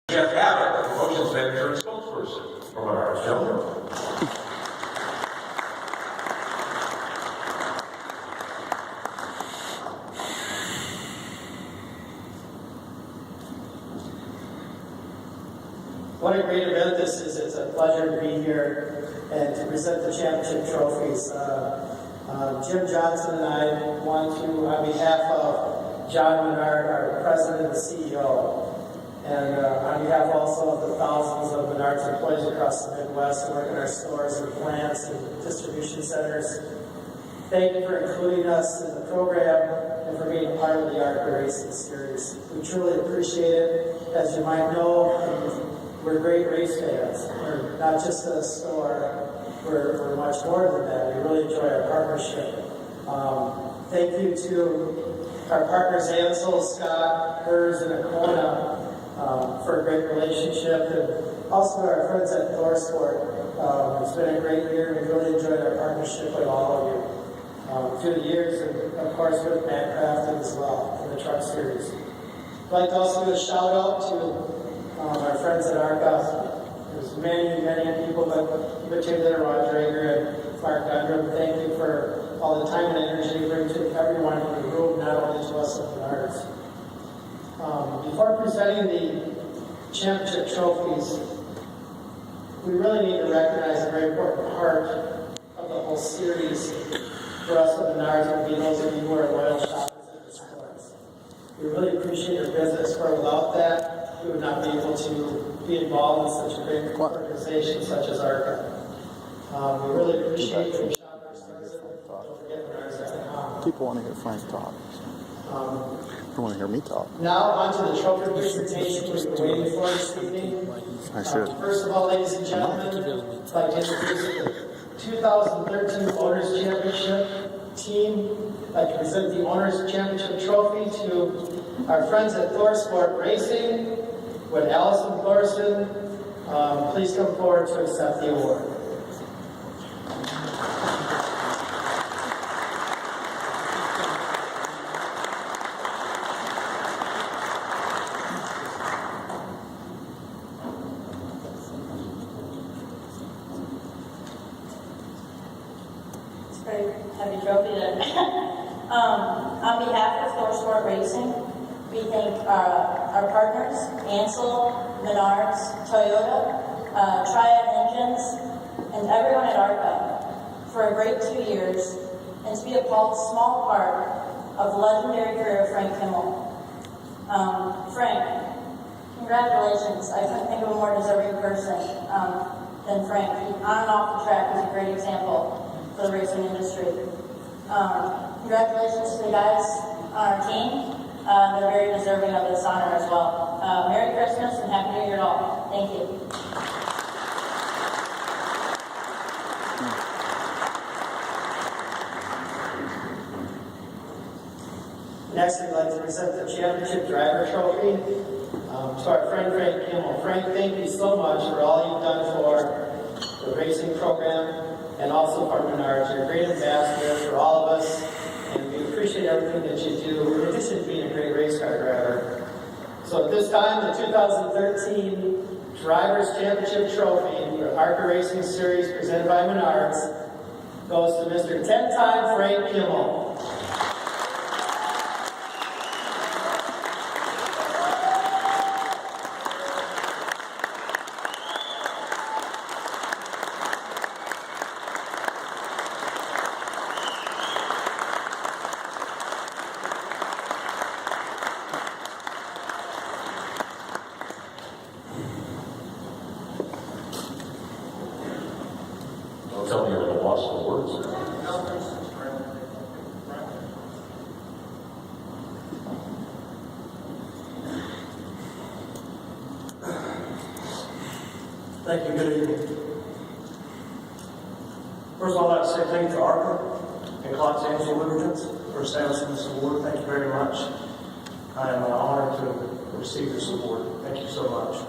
Jeff Abbott, promotions manager and spokesperson for Menards. Gentlemen. What a great event this is. It's a pleasure to be here and to present the championship trophies. Jim Johnson and I want to, on behalf of John Menard, our president and CEO, and on behalf also of the thousands of Menards employees across the Midwest who work in our stores and plants and distribution centers, thank you for including us in the program and for being part of the ARCA Racing Series. We truly appreciate it. As you might know, we're great race fans. We're not just a store, we're much more than that. We really enjoy our partnership. Thank you to our partners Ansel, Scott, Hers, and Akona for a great relationship, and also our friends at ThorSport. It's been a great year. We really enjoyed our partnership with all of you through the years, and of course with Matt Crafton as well in the Truck Series. I'd like to also give a shout out to our friends at ARCA. There's many people, but in particular Roger Ager and Mark Gundrum. Thank you for all the time and energy you bring to everyone in the room, not only to us at Menards. Before presenting the championship trophies, we really need to recognize a very important part of the whole series for us at Menards would be those of you who are loyal shoppers at the stores. We really appreciate your business, for without that, we would not be able to be involved in such a great organization such as ARCA. We really appreciate your shoppers. Don't forget Menards.com. People want to hear Frank talk. They want to hear me talk. Now on to the trophy presentation we've been waiting for this evening. I should. First of all, ladies and gentlemen, I'd like to introduce the 2013 Owners Championship team. I'd like to present the Owners Championship trophy to our friends at ThorSport Racing. Would Allison Thorson please come forward to accept the award? It's a pretty heavy trophy there. On behalf of ThorSport Racing, we thank our partners, Ansel, Menards, Toyota, Triad Engines, and everyone at ARCA for a great 2 years, and to be a small part of the legendary career of Frank Kimmel. Frank, congratulations. I couldn't think of a more deserving person than Frank. He, on and off the track, is a great example for the racing industry. Congratulations to the guys on our team. They're very deserving of this honor as well. Merry Christmas and Happy New Year to all. Thank you. Next, we'd like to present the championship driver trophy to our friend Frank Kimmel. Frank, thank you so much for all you've done for the racing program and also for Menards. You're a great ambassador for all of us, and we appreciate everything that you do, in addition to being a great race car driver. So at this time, the 2013 Drivers' Championship Trophy for ARCA Racing Series presented by Menards goes to Mr. 10-time Frank Kimmel. Don't tell me you're going to watch the words. Thank you. Good evening. First of all, I'd like to say thank you to ARCA and Los Angeles Lubricants for establishing this award. Thank you very much. I am honored to receive this award. Thank you so much.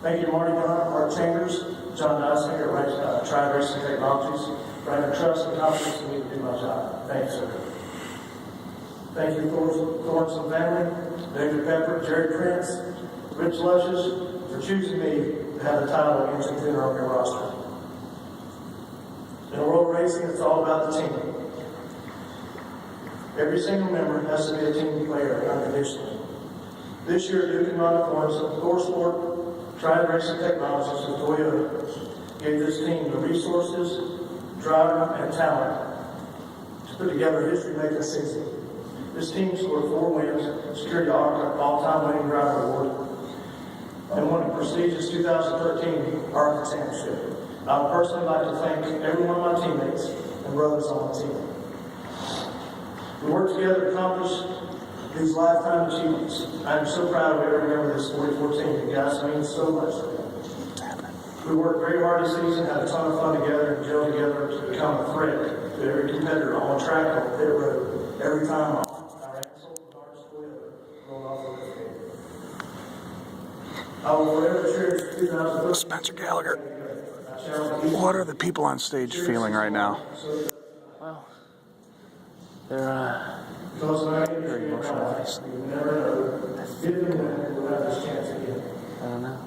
Thank you to Marty Dunn, Mark Chambers, John Dysinger at Triad Racing Technologies, for having trust and confidence in me to do my job. Thank you, sir. Thank you, Thornton family, David Pepper, Jerry Prince, Rich Luscious, for choosing me to have the title of Engine Tuner on your roster. In a world of racing, it's all about the team. Every single member has to be a team player unconditionally. This year, Duke and Ronnie Thorne of ThorSport Triad Racing Technologies with Toyota gave this team the resources, drive, and talent to put together a history-making season. This team scored 4 wins, secured the all-time winning driver award, and won the prestigious 2013 ARCA Championship. I would personally like to thank every one of my teammates and brothers on the team. We worked together to accomplish these lifetime achievements. I am so proud of every member of this 44 team. You guys mean so much to me. We worked very hard this season, had a ton of fun together, and gelled together to become a threat to every competitor on the track, on the pit road, every time our Ansel Toyota rolled off the field. I will forever cherish 2013. Spencer Gallagher. What are the people on stage feeling right now? Well, they're very emotional, obviously. I don't know.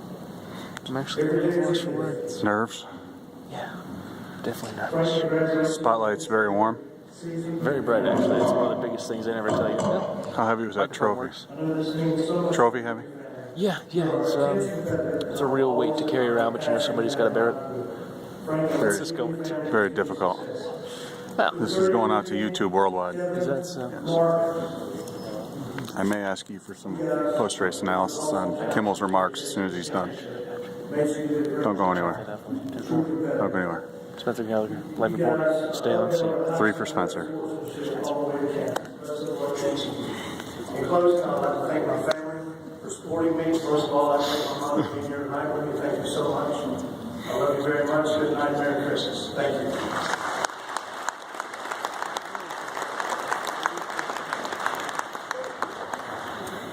I'm actually pretty lost for words. Nerves? Yeah, definitely nervous. Spotlight's very warm. Very bright, actually. It's one of the biggest things I never tell you. How heavy was that trophy? Trophy heavy? Yeah. It's a real weight to carry around, but you know somebody's got to bear it. It's just going to. Very difficult. Well, This is going out to YouTube worldwide. is that so? I may ask you for some post-race analysis on Kimmel's remarks as soon as he's done. Don't go anywhere. Don't go anywhere. Spencer Gallagher, live report. Stay on scene. 3 for Spencer. In closing, I'd like to thank my family for supporting me. First of all, I'd like to thank my mother for being here tonight with me. Thank you so much. I love you very much. Good night. Merry Christmas. Thank you.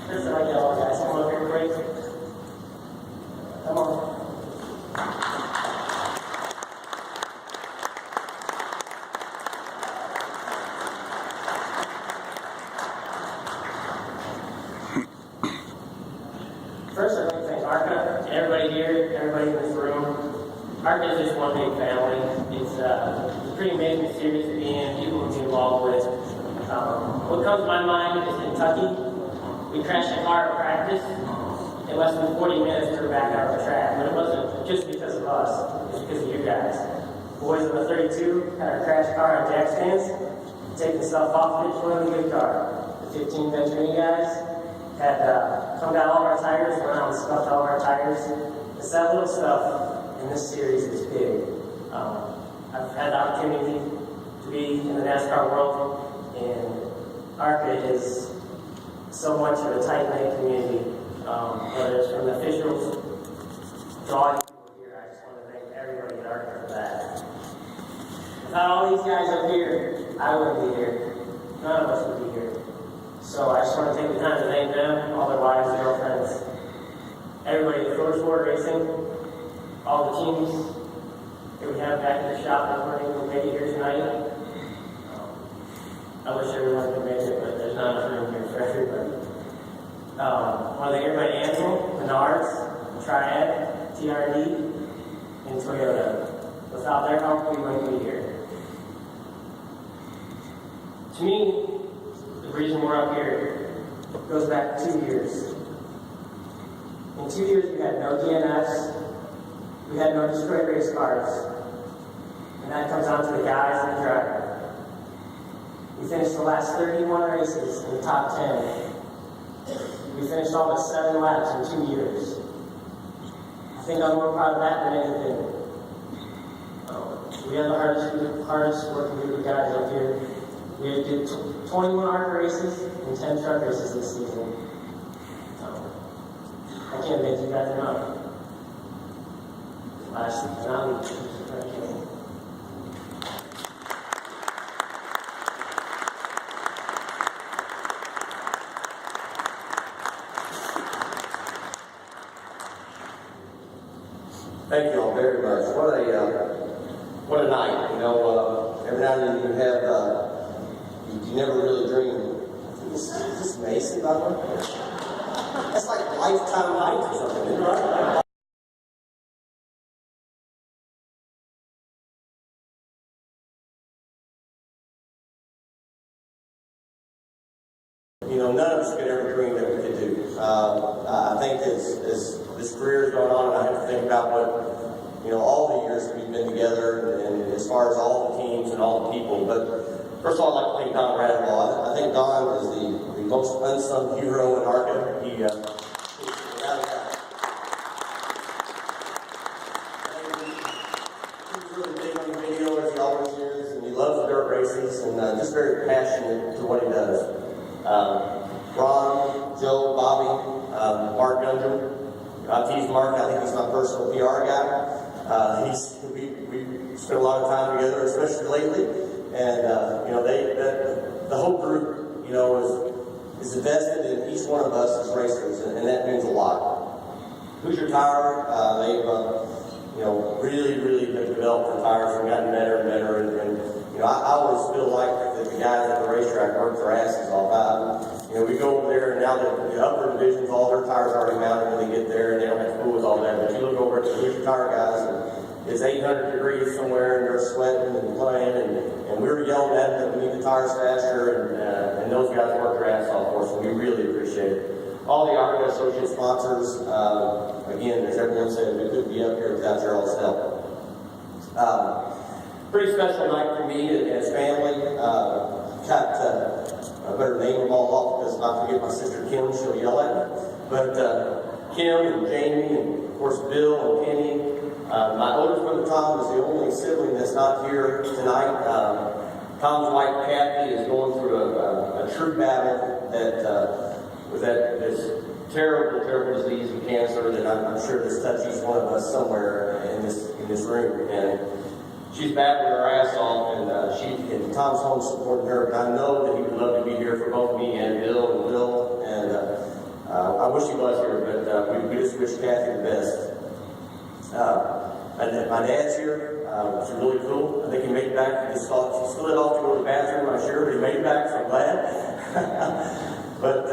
First, I'd like to all guys come up here, please. Come on. First, I'd like to thank ARCA, everybody here, everybody in this room. ARCA is just one big family. It's a pretty amazing series to be in, people to be involved with. What comes to my mind is Kentucky. We crashed a car at practice. In less than 40 minutes, we were back out on the track. But it wasn't just because of us, it's because of you guys. Boys in the 32 had our crash car on jack stands, taking stuff off it, put in the good car. The 15 Benjamin guys had come down all of our tires, went out and scuffed all of our tires. It's that little stuff in this series is big. I've had the opportunity to be in the NASCAR world, and ARCA is so much of a tight-knit community. Whether it's from the officials to all you people here, I just want to thank everybody at ARCA for that. Without all these guys up here, I wouldn't be here. None of us would be here. So I just want to take the time to thank them, all their wives, girlfriends, everybody at ThorSport Racing, all the teams that we have back in the shop this morning who made it here tonight. I wish everyone could make it, but there's not enough room here for everybody. I want to thank everybody at Ansel, Menards, Triad, TRD, and Toyota. Without their help, we wouldn't be here. To me, the reason we're up here goes back 2 years. In 2 years, we had no DNFs, we had no destroyed race cars, and that comes down to the guys and the driver. We finished the last 31 races in the top 10. We finished almost 7 laps in 2 years. I think I'm more proud of that than anything. We had the hardest working group of guys up here. We did 21 ARCA races and 10 truck races this season. I can't thank you guys enough. Last but not least, Thank you all very much. What a night. You know, every now and then you have, you never really dream. Is this Mason, by the way? That's like lifetime height or something, isn't it, right? You know, none of us could ever dream that we could do. I think as this career has gone on, and I have to think about what, you know, all the years that we've been together, and as far as all the teams and all the people. But first of all, I'd like to thank Don Radwell. I think Don is the most unsung hero in ARCA. Without a doubt. He's really big on the video, as he always is, and he loves the dirt races, and just very passionate to what he does. Ron, Joe, Bobby, Mark Gundrum. I tease Mark, I think he's my personal PR guy. We spent a lot of time together, especially lately. And, you know, the whole group, you know, is invested in each one of us as racers, and that means a lot. Hoosier Tire, they've, you know, really have developed the tires and gotten better and better. And you know, I always feel like that the guys at the racetrack work their asses off. You know, we go over there, and now the upper divisions, all their tires are already mounted when they get there, and they don't have to fool with all that. But you look over at the Hoosier Tire guys, and it's 800 degrees somewhere, and they're sweating and playing, and we're yelling at them that we need the tires faster, and those guys work their ass off for us, and we really appreciate it. All the ARCA associate sponsors, again, as everyone said, we couldn't be up here without your all's help. Pretty special night for me and his family. I better name them all off because if I forget my sister Kim, she'll yell at me. But Kim and Jamie, and of course Bill and Penny. My oldest brother Tom is the only sibling that's not here tonight. Tom's wife Kathy is going through a true battle with this terrible disease of cancer that I'm sure this touches one of us somewhere in this room. And she's battling her ass off, and Tom's home supporting her. But I know that he would love to be here for both me and Bill and Will. And I wish he was here, but we just wish Kathy the best. And my dad's here, which is really cool. I think he made it back. He slid off to go to the bathroom, I'm sure, but he made it back, so I'm glad. But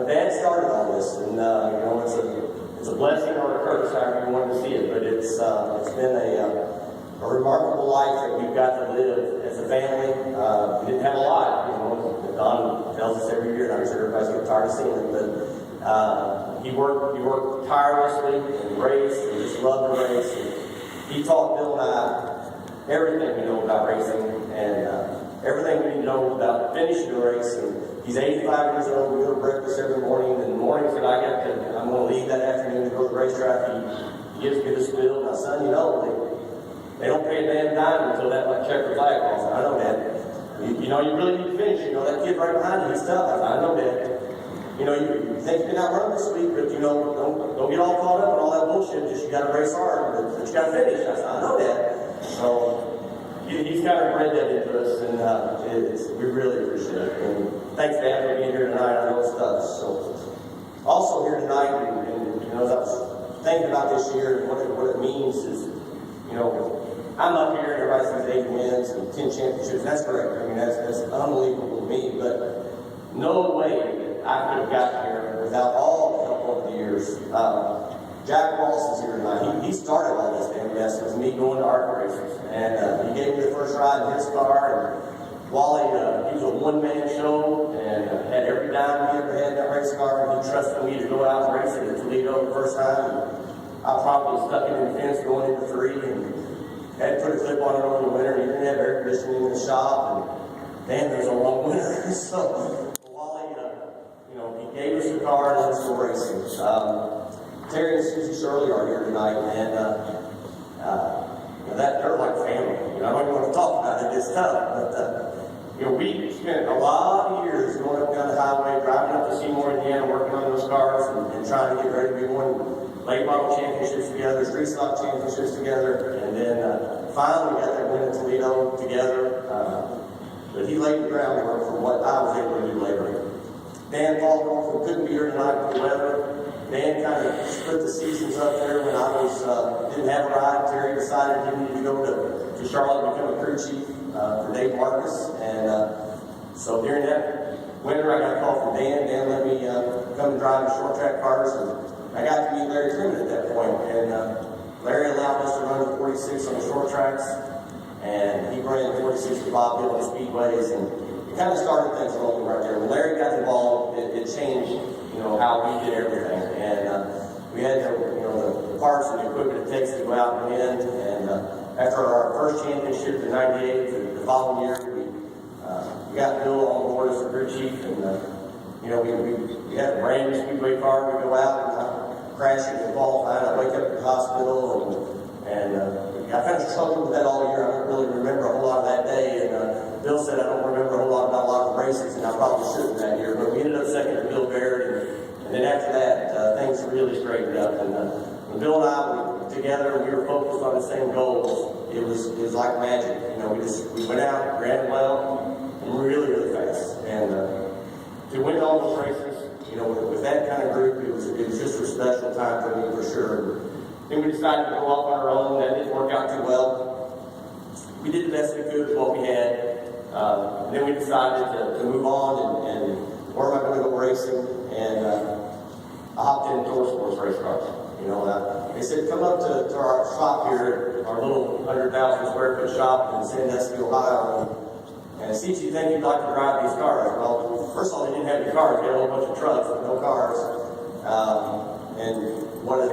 Dad started all this, and you know, it's a blessing or a curse, however you want to see it. But it's been a remarkable life that we've got to live as a family. We didn't have a lot, you know. Don tells us every year, and I'm sure everybody's getting tired of seeing it. But he worked tirelessly and raced, and just loved the race. And he taught Bill and I everything we know about racing, and everything we need to know about finishing the race. And he's 85 years old. We go to breakfast every morning. And the mornings that I'm going to leave that afternoon to go to the racetrack, he gives me this bill. My son, you know, they don't pay a damn dime until that checkered flag falls. I know that. You know, you really need to finish. You know, that kid right behind you, he's tough. I know that. You know, you think you can outrun this week, but you know, don't get all caught up in all that bullshit. Just you got to race hard, but you got to finish. I know that. So he's kind of bred that into us, and we really appreciate it. And thanks, Dad, for being here tonight. I know it's tough. So also here tonight, and you know, as I was thinking about this year and what it means is, you know, I'm up here and everybody says 8 wins and 10 championships. That's great. I mean, that's unbelievable to me. But no way I could have gotten here without all the help over the years. Jack Walsh is here tonight. He started all this damn mess with me going to ARCA races. And he gave me the first ride in his car. And Wally, he was a one-man show and had every dime he ever had in that race car. And he trusted me to go out and race it at Toledo the first time. And I probably stuck it in the fence going into 3 and had to put a clip on it over the winter. And he didn't have air conditioning in the shop. And damn, there's a long winter. So Wally, you know, he gave us the car and let us go racing. Terry and Susie Shirley are here tonight, and they're like family. You know, I don't even want to talk about it, it's tough, but you know, we spent a lot of years going up and down the highway, driving up to Seymour, Indiana, working on those cars and trying to get ready. We won late model championships together, street stock championships together, and then finally we got that win in Toledo together. But he laid the groundwork for what I was able to do later. Dan Faulkner, who couldn't be here tonight for the weather. Dan kind of split the seasons up there when I didn't have a ride. Terry decided he needed to go to Charlotte and become a crew chief for Dave Marcus. And So during that winter, I got a call from Dan. Dan let me come and drive the short track cars, and I got to meet Larry Kimmel at that point. And Larry allowed us to run the 46 on the short tracks, and he ran the 46 with Bob Hill on the speedways, and it kind of started things rolling right there. When Larry got involved, it changed, how we did everything. And we had the parts and the equipment it takes to go out and win. And after our first championship in '98, the following year, we got Bill on board as the crew chief, and we had a brand new speedway car. We go out and crashing and qualifying. I wake up at the hospital, and I kind of struggled with that all year. I don't really remember a whole lot of that day. And Bill said I don't remember a whole lot about a lot of the races, and I probably shouldn't that year. But we ended up second to Bill Baird, and then after that, things really straightened up. And when Bill and I were together, and we were focused on the same goals. It was like magic. We went out, ran well, and really, really fast. And to win all those races, with that kind of group, it was just a special time for me for sure. Then we decided to go off on our own. That didn't work out too well. We did the best we could with what we had. And then we decided to move on and where am I going to go racing? And I hopped in Tour Sports race cars. They said, come up to our shop here, our little 100,000 square foot shop in Sandusky, Ohio, and see if you think you'd like to drive these cars. Well, first of all, they didn't have any cars. They had a whole bunch of trucks with no cars. And what a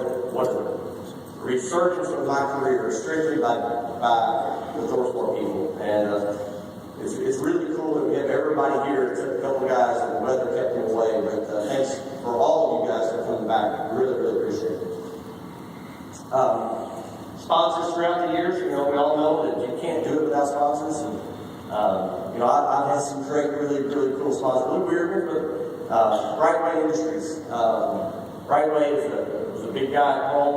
resurgence of my career, strictly by the Tour Sport people. And it's really cool that we have everybody here except a couple of guys, and the weather kept them away. But thanks for all of you guys for coming back. Really, really appreciate it. Sponsors throughout the years, we all know that you can't do it without sponsors. And, I've had some great, really, really cool sponsors. A little weird, but Brightway Industries. Brightway was a big guy at home,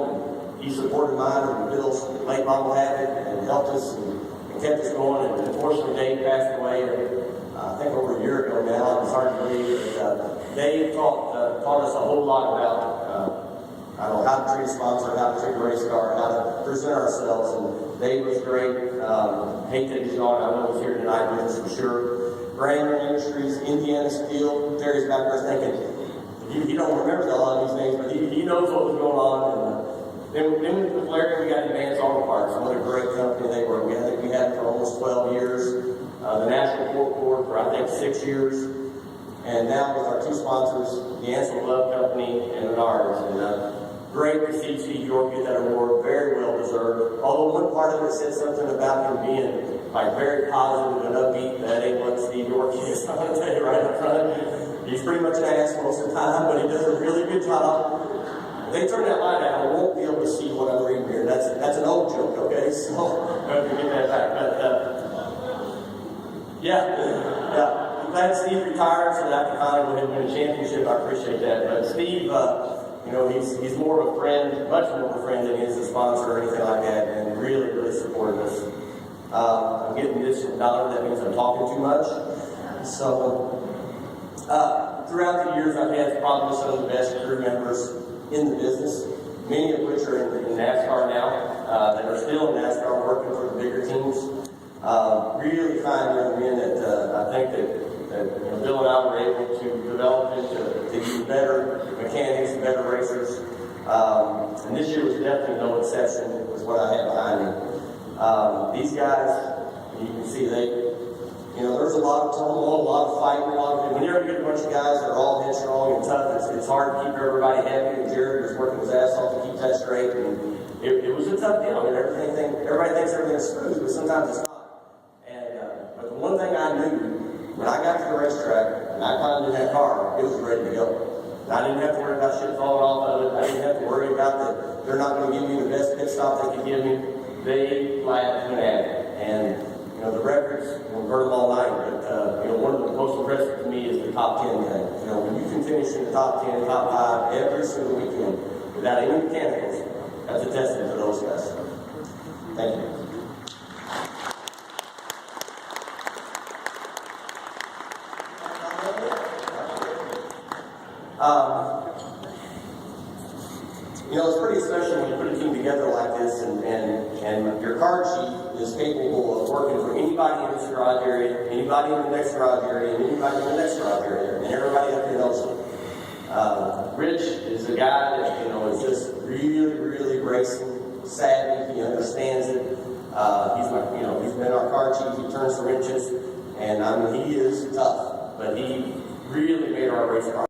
and he supported mine and Bill's late mom had it, and helped us and kept us going. And unfortunately, Dave passed away, I think over a year ago now. It's hard to believe, but Dave taught us a whole lot about how to treat a sponsor, how to treat a race car, how to present ourselves. And Dave was great. Hate that he's gone. I know he's here tonight with us for sure. Granger Industries, Indiana Steel. Terry's back there thinking, he don't remember a lot of these names, but he knows what was going on. And then with Larry, we got Advanced Auto Parts. Another great company they were. I think we had it for almost 12 years. The National Port Board for, I think, 6 years. And now with our two sponsors, the Ansel Glove Company and Menards. And great to see Steve York get that award, very well deserved. Although one part of it said something about him being very positive and upbeat. That ain't what Steve York is. I'm going to tell you right up front. He's pretty much an ass most of the time, but he does a really good job. If they turn that light out, I won't be able to see what I'm reading here. That's an old joke, okay? So I have to get that back. But yeah. I'm glad Steve retired so that I can finally go ahead and win a championship. I appreciate that. But Steve, he's more of a friend, much more of a friend than he is a sponsor or anything like that, and really, really supported us. I'm getting this from Donna. That means I'm talking too much. So throughout the years, I've had probably some of the best crew members in the business, many of which are in NASCAR now, that are still in NASCAR working for the bigger teams. Really fine young men that I think that Bill and I were able to develop into even better mechanics, better racers. And this year was definitely no exception, was what I had behind me. These guys, you can see there's a lot of turmoil, a lot of fighting, when you're a bunch of guys that are all headstrong and tough, it's hard to keep everybody happy, and Jared was working his ass off to keep that straight, and it was a tough deal. Everybody thinks everything's smooth, but sometimes it's not. But the one thing I knew, when I got to the racetrack, and I climbed in that car, it was ready to go. And I didn't have to worry about shit falling off of it. I didn't have to worry about that they're not going to give me the best pit stop they can give me. They flat went at it. And the records, we've heard them all night, but one of the most impressive to me is the top 10 thing. When you can finish in the top 10, top 5 every single weekend without any mechanicals, that's a testament to those guys. Thank you. It's pretty special when you put a team together like this, and your card sheet is capable of working for anybody in this garage area, anybody in the next garage area, and anybody in the next garage area, and everybody up here knows him. Rich is a guy that, is just really, really racing savvy. He understands it. He's been our car chief. He turns the wrenches, and he is tough, but he really made our race car.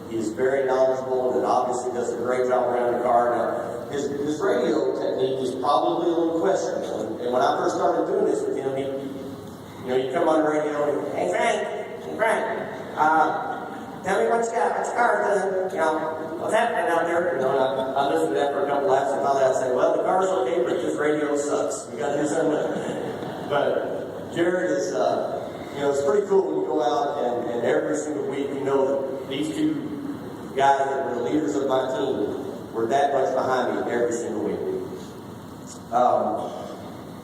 He's very knowledgeable and obviously does a great job around the car. Now, his radio technique is probably a little questionable. And when I first started doing this with him, you come on the radio and, hey Frank, tell me what you got, what's your car doing, what's happening out there? And I listened to that for a couple laps and finally I'd say, well, the car's okay, but this radio sucks. We got to do something. But Jared is, it's pretty cool when you go out and every single week you know that these two guys that were the leaders of my team were that much behind me every single week.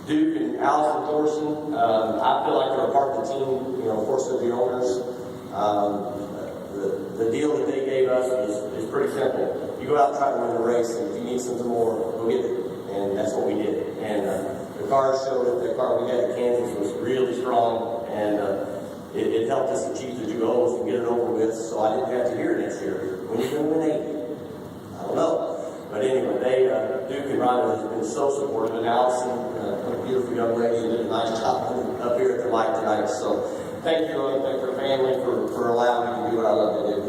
Duke and Allison Thorson, I feel like they're a part of the team, of course, they're the owners. The deal that they gave us is pretty simple. You go out and try to win the race, and if you need something more, go get it. And that's what we did. And the car showed it. The car we had in Kansas was really strong, and it helped us achieve the 2 goals and get it over with, so I didn't have to hear it next year. When are you going to win 80? I don't know. But anyway, Duke and Rhonda has been so supportive, and Allison, a beautiful young lady, did a nice job up here at the mic tonight. So thank you, and thank your family for allowing me to do what I love to do.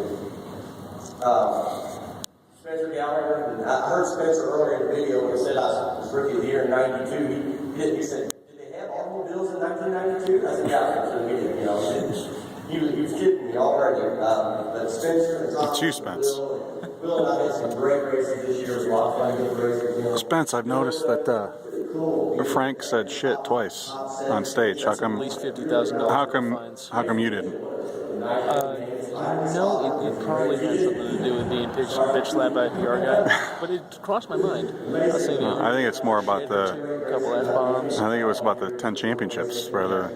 Spencer Gallagher, and I heard Spencer earlier in the video when he said I was rookie of the year in '92. He said, did they have automobiles in 1992? I said, yeah, so we did. He was kidding me already. But Spencer and Tom, Bill and I had some great races this year. A lot of fun, good races. Spence, I've noticed that Frank said shit twice on stage. How come? At least $50,000. How come you didn't? It probably has something to do with being bitch slapped by a PR guy, but it crossed my mind. I think it's more about a couple F-bombs. I think it was about the 10 championships rather.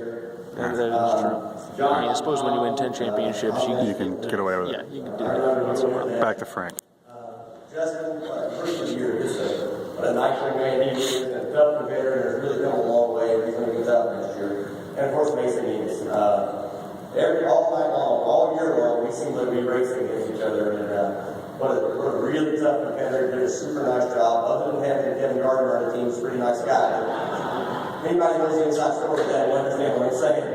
Maybe that is true. I suppose when you win 10 championships, you can get away with it. Yeah, you can do that every once in a while. Back to Frank. Justin, first of the year, just a nice young man he is, and a tough competitor, and has really come a long way. He's going to get tough next year. And of course, Mason Eames. All night long, all year long, we seem to be racing against each other. And what a really tough competitor. Did a super nice job. Other than having Kevin Gardner on the team, he's a pretty nice guy. Anybody knows the inside story of that, you understand what I'm saying.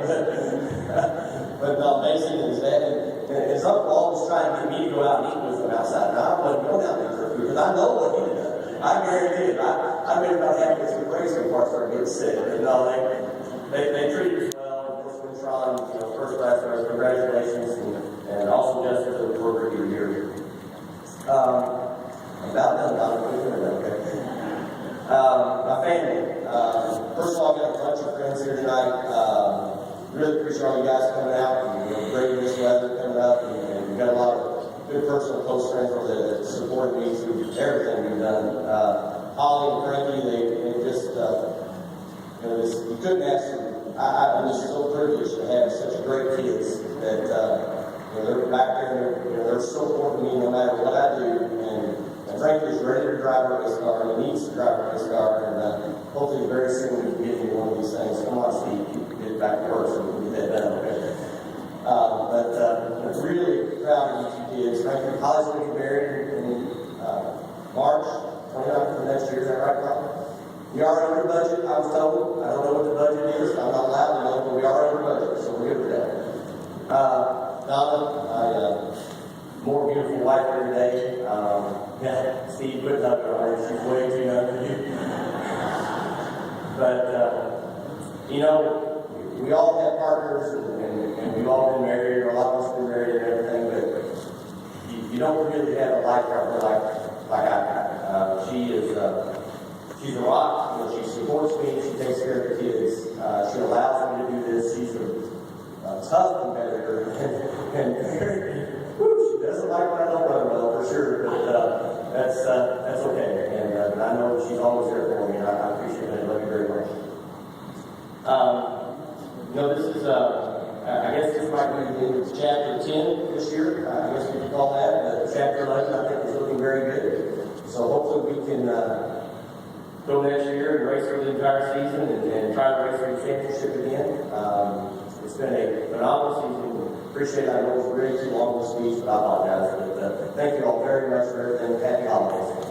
But Mason and his dad, and his uncle always trying to get me to go out and eat with him outside. Now, I wasn't going out there because I know what he did. I guarantee it. I made about halfway through the race before I started getting sick. But no, they treated us well. Of course, when Tron, first class race, congratulations. And also Justin for the program of the year. I'm about done. Okay. My family. First of all, I've got a bunch of friends here tonight. Really appreciate all you guys coming out. And, great this weather coming up. And we've got a lot of good personal close friends that supported me through everything we've done. Holly and Frankie, they just, you couldn't ask them. I'm just so privileged to have such great kids that, they're back there and they're so supporting me no matter what I do. And Frankie's ready to drive a race car, and he needs to drive a race car, and hopefully very soon we can get into one of these things. Come on, Steve, you can get back to work so we can get that done, okay? I'm really proud of you two kids. Frankie, Holly's going to get married in March 29th of next year, is that right, Carl? We are under budget, I was told. I don't know what the budget is. I'm not allowed to know, but we are under budget, so we're good with that. Donna, more beautiful wife here today. Steve, quit up her. She's way too young for you. But, we all have partners, and we've all been married, or a lot of us been married and everything, but you don't really have a life partner like I got. She's a rock. She supports me. She takes care of the kids. She allows me to do this. She's a tough competitor, and she doesn't like when I don't run well, for sure. But that's okay. And I know that she's always there for me, and I appreciate it. I love you very much. This is I guess this might be in chapter 10 this year. I guess we could call that. But chapter 11, I think, is looking very good. So hopefully we can go next year and race for the entire season and try to race for the championship again. It's been a phenomenal season. Appreciate it. I know it was really too long of a speech, but I apologize. But thank you all very much for everything. Happy holidays.